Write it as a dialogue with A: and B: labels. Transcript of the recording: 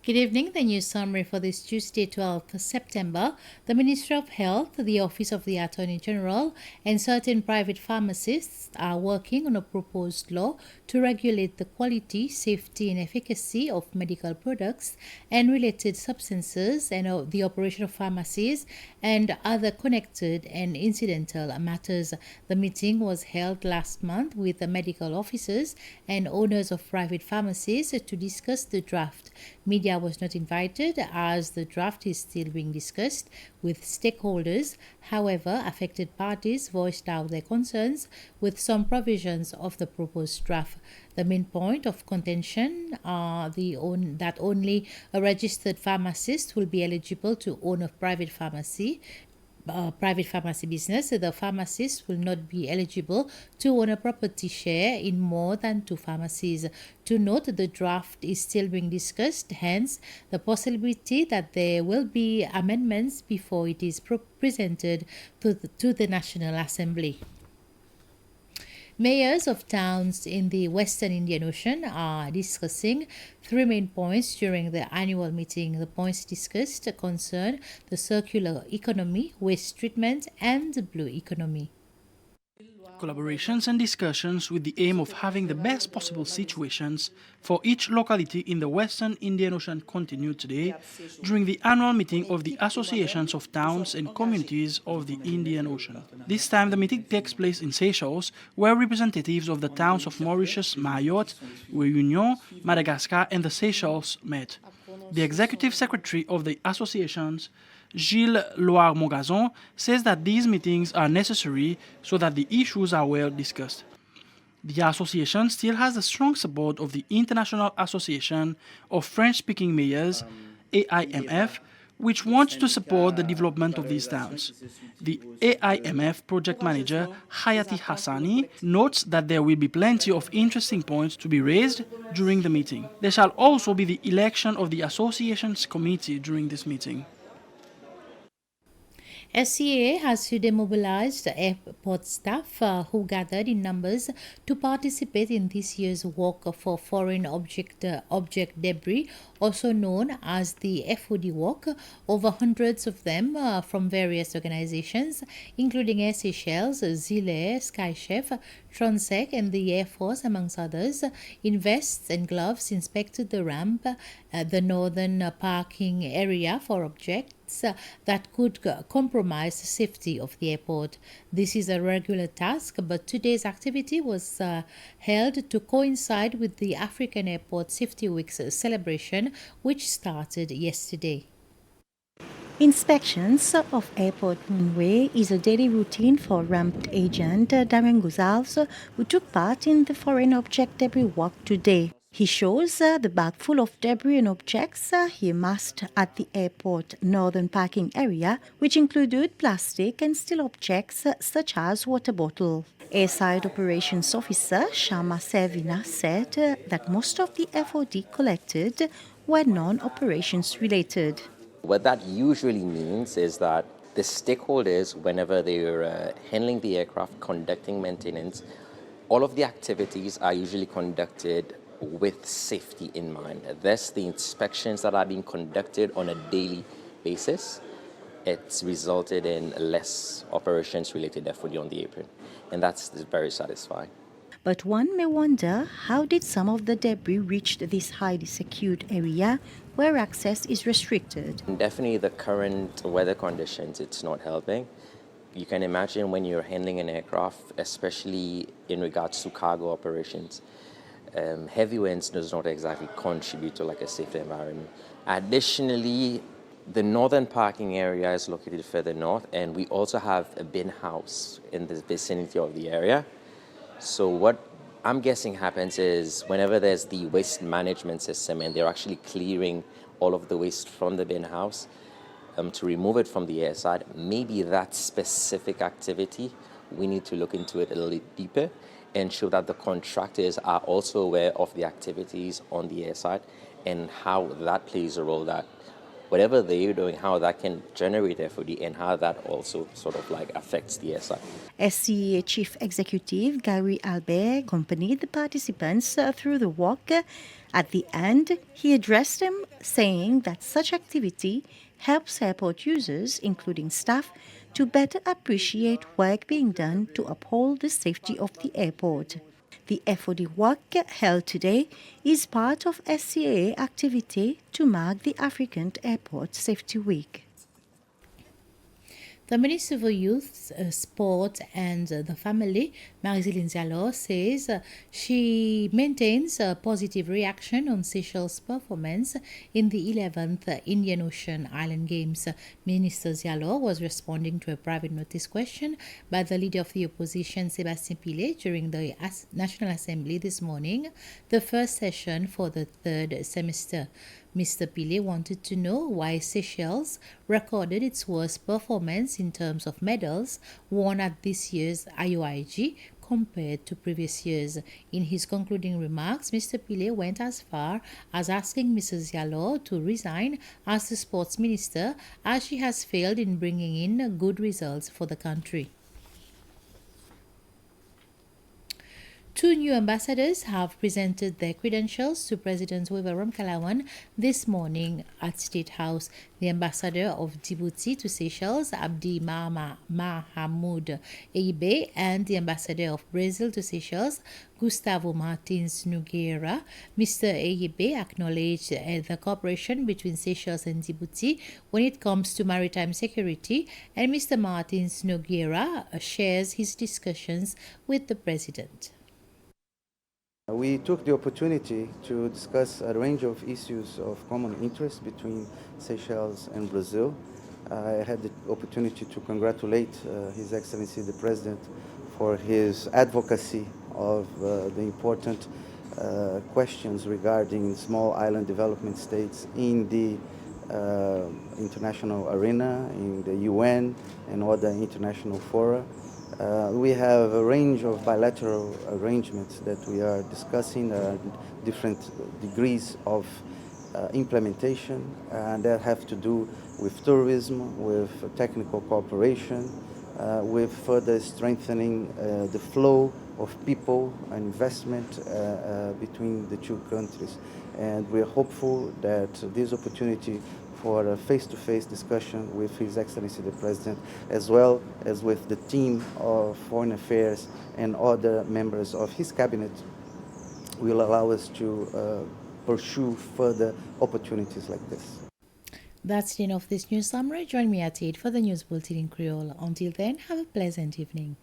A: Good evening. The news summary for this Tuesday, 12th September. The Ministry of Health, the Office of the Attorney General, and certain private pharmacists are working on a proposed law to regulate the quality, safety, and efficacy of medical products and related substances and the operation of pharmacies and other connected and incidental matters. The meeting was held last month with the medical officers and owners of private pharmacies to discuss the draft. Media was not invited as the draft is still being discussed with stakeholders. However, affected parties voiced out their concerns with some provisions of the proposed draft. The main point of contention are that only a registered pharmacist will be eligible to own a private pharmacy business. The pharmacist will not be eligible to own a property share in more than two pharmacies. To note, the draft is still being discussed, hence the possibility that there will be amendments before it is presented to the National Assembly. Mayors of towns in the Western Indian Ocean are discussing three main points during the annual meeting. The points discussed concern the circular economy, waste treatment, and the blue economy.
B: Collaborations and discussions with the aim of having the best possible situations for each locality in the Western Indian Ocean continue today during the annual meeting of the Associations of Towns and Communities of the Indian Ocean. This time the meeting takes place in Seychelles, where representatives of the towns of Mauritius, Mayotte, Réunion, Madagascar and the Seychelles met. The executive secretary of the associations, Gilles Loire-Mogazon, says that these meetings are necessary so that the issues are well discussed. The association still has the strong support of the International Association of French-Speaking Mayors, AIMF, which wants to support the development of these towns. The AIMF project manager, Hayati Hassani, notes that there will be plenty of interesting points to be raised during the meeting. There shall also be the election of the association's committee during this meeting.
A: SCA has today mobilized airport staff who gathered in numbers to participate in this year's Walk for Foreign Object Debris, also known as the FOD Walk. Over hundreds of them from various organizations, including Air Seychelles, Zilair, Skychef, Transec, and the Air Force, amongst others, in vests and gloves, inspected the ramp, the northern parking area for objects that could compromise the safety of the airport. This is a regular task, but today's activity was held to coincide with the African Airport Safety Week's celebration, which started yesterday.
C: Inspections of airport runway is a daily routine for ramp agent Darren Guzals, who took part in the Foreign Object Debris Walk today. He shows the bag full of debris and objects he amassed at the airport northern parking area, which included plastic and steel objects such as water bottle. Airside Operations Officer Shama Servina said that most of the FOD collected were non-operations related.
D: What that usually means is that the stakeholders, whenever they're handling the aircraft, conducting maintenance, all of the activities are usually conducted with safety in mind. Thus, the inspections that are being conducted on a daily basis, it's resulted in less operations-related FOD on the apron, and that's very satisfying.
C: But one may wonder, how did some of the debris reach this highly secured area where access is restricted?
D: Definitely the current weather conditions, it's not helping. You can imagine when you're handling an aircraft, especially in regards to cargo operations, heavy winds does not exactly contribute to like a safe environment. Additionally, the northern parking area is located further north, and we also have a bin house in the vicinity of the area. So what I'm guessing happens is whenever there's the waste management system and they're actually clearing all of the waste from the bin house to remove it from the airside, maybe that specific activity, we need to look into it a little deeper and ensure that the contractors are also aware of the activities on the airside and how that plays a role that whatever they're doing, how that can generate FOD and how that also sort of like affects the SI.
C: SCA Chief Executive Gary Albert accompanied the participants through the walk. At the end, he addressed them, saying that such activity helps airport users, including staff, to better appreciate work being done to uphold the safety of the airport. The FOD walk held today is part of SCA activity to mark the African Airport Safety Week.
A: The Minister for Youth, Sport and the Family, Marie-Céline Diallo, says she maintains a positive reaction on Seychelles' performance in the 11th Indian Ocean Island Games. Minister Diallo was responding to a private notice question by the leader of the opposition, Sébastien Pillet, during the National Assembly this morning, the first session for the third semester. Mr. Pillet wanted to know why Seychelles recorded its worst performance in terms of medals won at this year's IOIG compared to previous years. In his concluding remarks, Mr. Pillet went as far as asking Mrs. Diallo to resign as the sports minister, as she has failed in bringing in good results for the country. 2 new ambassadors have presented their credentials to President Weva Ramkalawan this morning at State House. The ambassador of Djibouti to Seychelles, Abdi Mahamoud Eibe, and the ambassador of Brazil to Seychelles, Gustavo Martins Nogueira. Mr. Eibe acknowledged the cooperation between Seychelles and Djibouti when it comes to maritime security, and Mr. Martins Nogueira shares his discussions with the President.
E: We took the opportunity to discuss a range of issues of common interest between Seychelles and Brazil. I had the opportunity to congratulate His Excellency the President for his advocacy of the important questions regarding small island development states in the international arena, in the UN and other international fora. We have a range of bilateral arrangements that we are discussing, different degrees of implementation, and that have to do with tourism, with technical cooperation, with further strengthening the flow of people and investment between the two countries. And we are hopeful that this opportunity for a face-to-face discussion with His Excellency the President, as well as with the team of Foreign Affairs and other members of his cabinet, will allow us to pursue further opportunities like this.
A: That's the end of this news summary. Join me at 8 for the news bulletin in Creole. Until then, have a pleasant evening.